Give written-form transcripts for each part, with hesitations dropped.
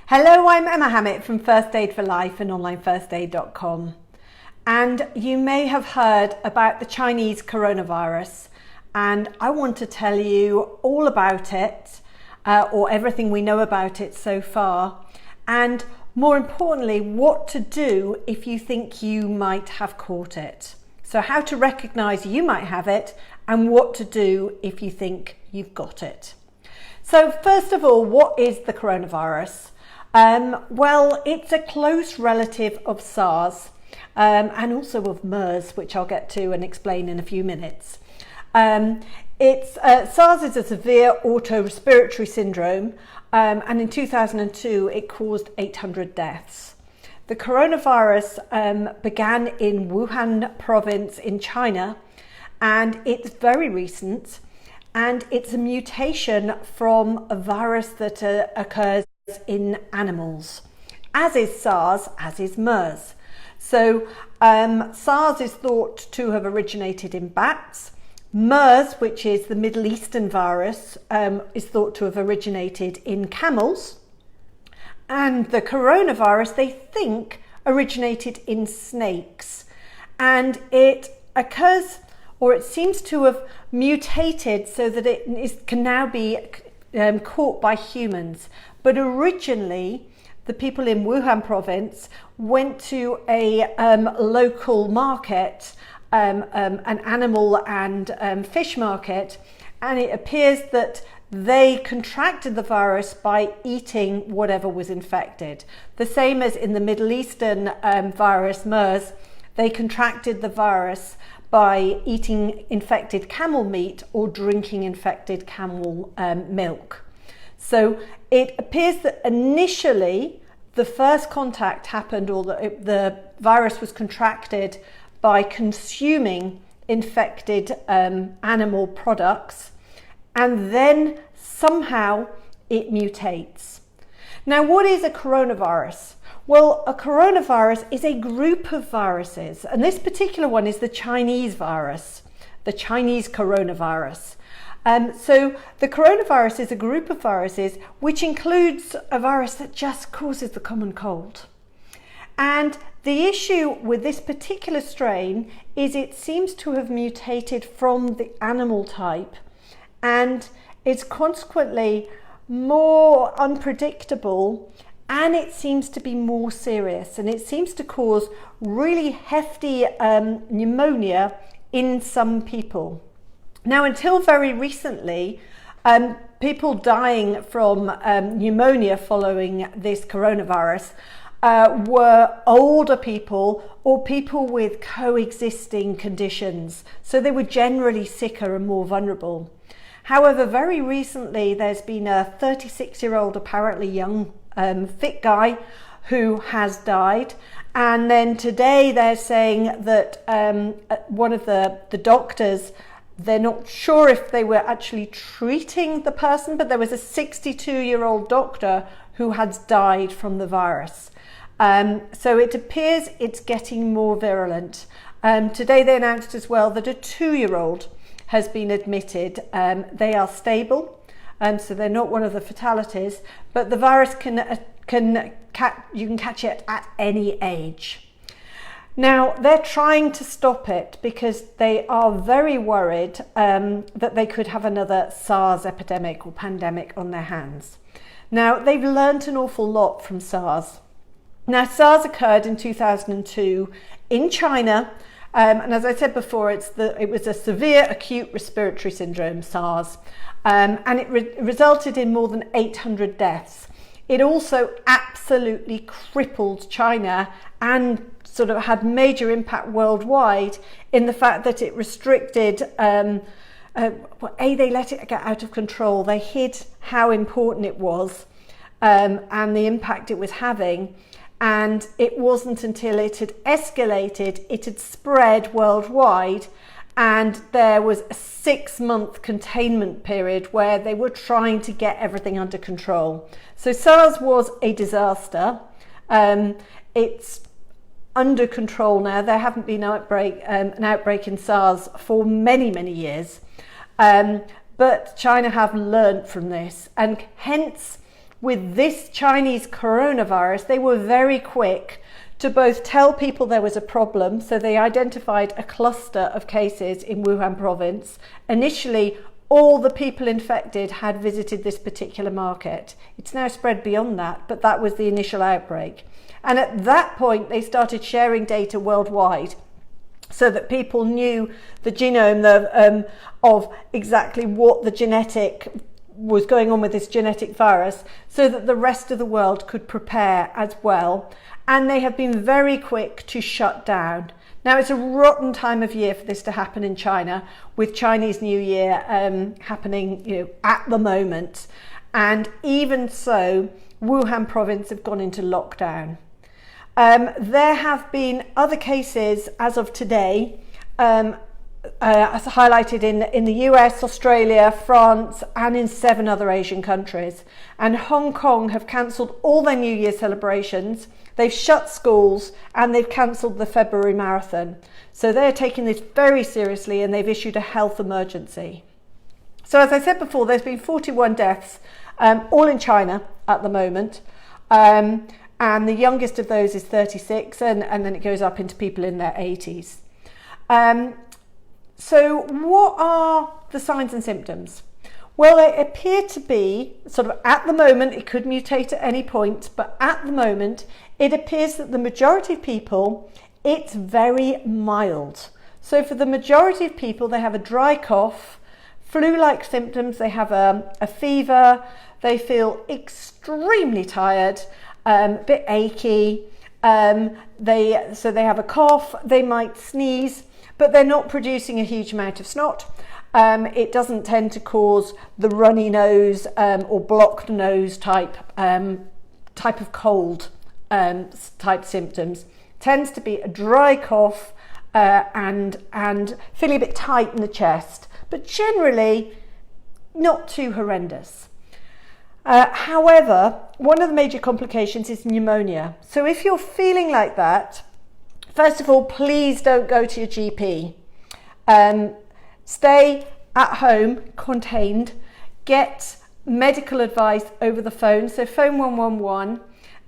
Hello, I'm Emma Hammett from First Aid for Life and onlinefirstaid.com. And you may have heard about the Chinese coronavirus, and I want to tell you all about it, or everything we know about it so far, and more importantly, what to do if you think you might have caught it. So how to recognize you might have it and what to do if you think you've got it. So first of all, what is the coronavirus? Well, it's a close relative of SARS and also of MERS, which I'll get to and explain in a few minutes. SARS is a severe auto-respiratory syndrome, and in 2002 it caused 800 deaths. The coronavirus began in Wuhan province in China, and it's very recent, and it's a mutation from a virus that occurs in animals, as is SARS, as is MERS. So SARS is thought to have originated in bats. MERS, which is the Middle Eastern virus, is thought to have originated in camels. And the coronavirus, they think, originated in snakes. And it occurs, or it seems to have mutated so that it can now be caught by humans. But originally, the people in Wuhan province went to a local market, an animal and fish market, and it appears that they contracted the virus by eating whatever was infected. The same as in the Middle Eastern virus MERS, they contracted the virus by eating infected camel meat or drinking infected camel milk. So it appears that initially the first contact happened, or the virus was contracted by consuming infected animal products, and then somehow it mutates. Now, what is a coronavirus? Well, a coronavirus is a group of viruses, and this particular one is the Chinese virus, the Chinese coronavirus. So the coronavirus is a group of viruses which includes a virus that just causes the common cold. And the issue with this particular strain is it seems to have mutated from the animal type, and it's consequently more unpredictable, and it seems to be more serious, and it seems to cause really hefty pneumonia in some people. Now, until very recently, people dying from pneumonia following this coronavirus were older people or people with coexisting conditions. So they were generally sicker and more vulnerable. However, very recently, there's been a 36-year-old, apparently young, fit guy who has died. And then today they're saying that one of the doctors, they're not sure if they were actually treating the person, but there was a 62-year-old doctor who had died from the virus. So it appears it's getting more virulent. Today they announced as well that a 2-year-old has been admitted. They are stable, so they're not one of the fatalities, but the virus you can catch it at any age. Now, they're trying to stop it because they are very worried that they could have another SARS epidemic or pandemic on their hands. Now, they've learnt an awful lot from SARS. Now, SARS occurred in 2002 in China, and as I said before, it was a severe acute respiratory syndrome, SARS, and it resulted in more than 800 deaths. It also absolutely crippled China and sort of had major impact worldwide in the fact that it restricted, they let it get out of control. They hid how important it was and the impact it was having. And it wasn't until it had escalated, it had spread worldwide, and there was a 6-month containment period where they were trying to get everything under control. So SARS was a disaster. It's under control now. There haven't been an outbreak in SARS for many, many years. But China have learned from this, and hence with this Chinese coronavirus, they were very quick to both tell people there was a problem. So they identified a cluster of cases in Wuhan province. Initially, all the people infected had visited this particular market. It's now spread beyond that, but that was the initial outbreak. And at that point, they started sharing data worldwide so that people knew the genome of exactly what the genetic was going on with this genetic virus, so that the rest of the world could prepare as well. And they have been very quick to shut down. Now, it's a rotten time of year for this to happen in China, with Chinese New Year happening, at the moment. And even so, Wuhan province have gone into lockdown. There have been other cases as of today, as highlighted in the US, Australia, France, and in 7 other Asian countries. And Hong Kong have cancelled all their New Year celebrations. They've shut schools and they've cancelled the February marathon. So they're taking this very seriously, and they've issued a health emergency. So as I said before, there's been 41 deaths, all in China at the moment. And the youngest of those is 36, and then it goes up into people in their 80s. So what are the signs and symptoms? Well, they appear to be sort of, at the moment, it could mutate at any point, but at the moment, it appears that the majority of people, it's very mild. So for the majority of people, they have a dry cough, flu-like symptoms, they have a fever, they feel extremely tired, a bit achy, they have a cough, they might sneeze, but they're not producing a huge amount of snot. It doesn't tend to cause the runny nose or blocked nose type of cold type symptoms. Tends to be a dry cough and feeling a bit tight in the chest, but generally not too horrendous. However, one of the major complications is pneumonia. So if you're feeling like that, first of all, please don't go to your GP. Stay at home, contained, get medical advice over the phone, so phone 111,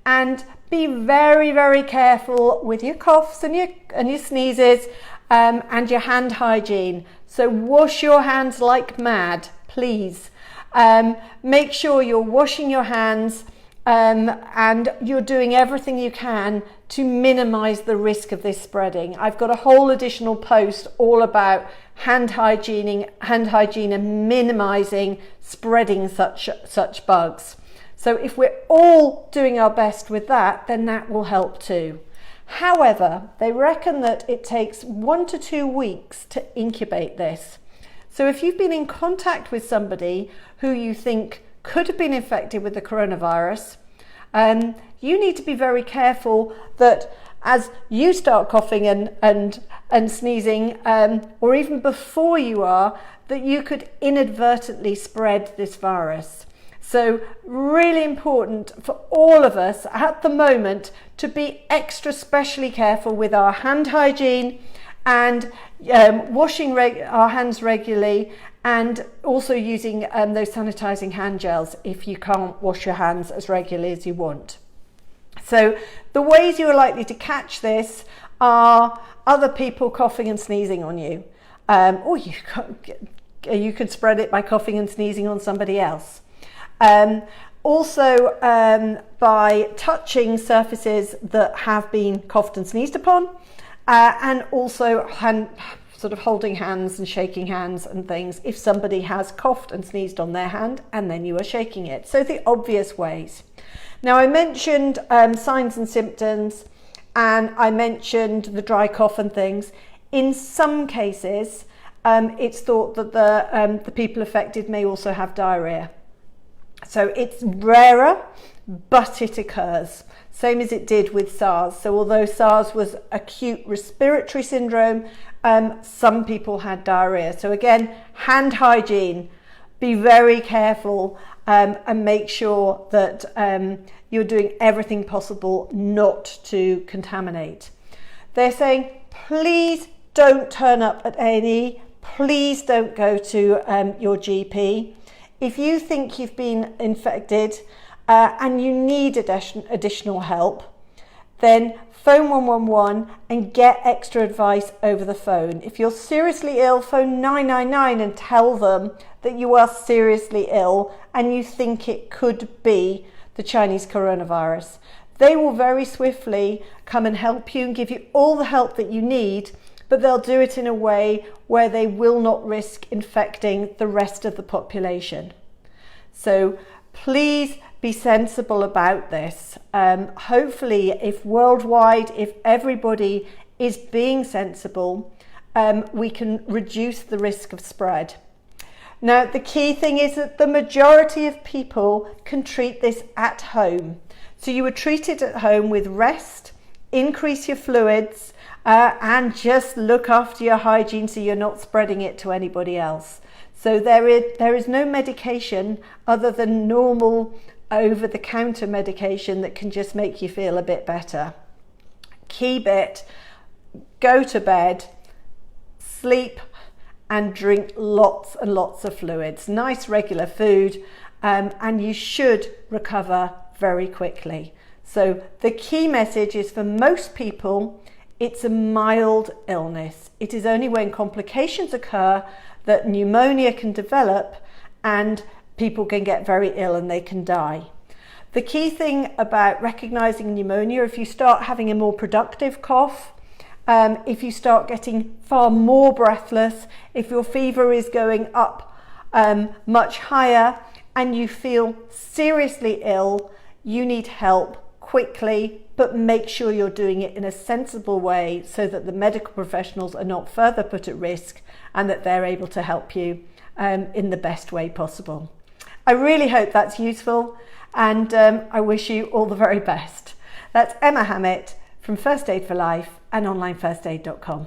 and be very, very careful with your coughs and your sneezes and your hand hygiene. So wash your hands like mad, please. Make sure you're washing your hands and you're doing everything you can to minimize the risk of this spreading. I've got a whole additional post all about hand hygiene and minimizing spreading such bugs. So if we're all doing our best with that, then that will help too. However, they reckon that it takes 1 to 2 weeks to incubate this. So if you've been in contact with somebody who you think could have been infected with the coronavirus, you need to be very careful that as you start coughing and sneezing, or even before you are, that you could inadvertently spread this virus. So really important for all of us at the moment to be extra specially careful with our hand hygiene and washing our hands regularly, and also using those sanitizing hand gels if you can't wash your hands as regularly as you want. So the ways you are likely to catch this are other people coughing and sneezing on you, or you could spread it by coughing and sneezing on somebody else. Also by touching surfaces that have been coughed and sneezed upon, and also sort of holding hands and shaking hands and things if somebody has coughed and sneezed on their hand and then you are shaking it. So the obvious ways. Now I mentioned signs and symptoms, and I mentioned the dry cough and things. In some cases, it's thought that the people affected may also have diarrhea. So it's rarer, but it occurs. Same as it did with SARS. So although SARS was acute respiratory syndrome, some people had diarrhea. So again, hand hygiene, be very careful and make sure that you're doing everything possible not to contaminate. They're saying, please don't turn up at A&E. Please don't go to your GP. If you think you've been infected, and you need additional help, then phone 111 and get extra advice over the phone. If you're seriously ill, phone 999 and tell them that you are seriously ill and you think it could be the Chinese coronavirus. They will very swiftly come and help you and give you all the help that you need, but they'll do it in a way where they will not risk infecting the rest of the population. So please be sensible about this. Hopefully, if worldwide, if everybody is being sensible, we can reduce the risk of spread. Now, the key thing is that the majority of people can treat this at home. So you would treat it at home with rest, increase your fluids, and just look after your hygiene so you're not spreading it to anybody else. So there is no medication other than normal over-the-counter medication that can just make you feel a bit better. Key bit, go to bed, sleep, and drink lots and lots of fluids, nice regular food, and you should recover very quickly. So the key message is, for most people, it's a mild illness. It is only when complications occur that pneumonia can develop and people can get very ill and they can die. The key thing about recognizing pneumonia, if you start having a more productive cough, if you start getting far more breathless, if your fever is going up much higher and you feel seriously ill, you need help quickly, but make sure you're doing it in a sensible way so that the medical professionals are not further put at risk and that they're able to help you in the best way possible. I really hope that's useful, and I wish you all the very best. That's Emma Hammett from First Aid for Life and onlinefirstaid.com.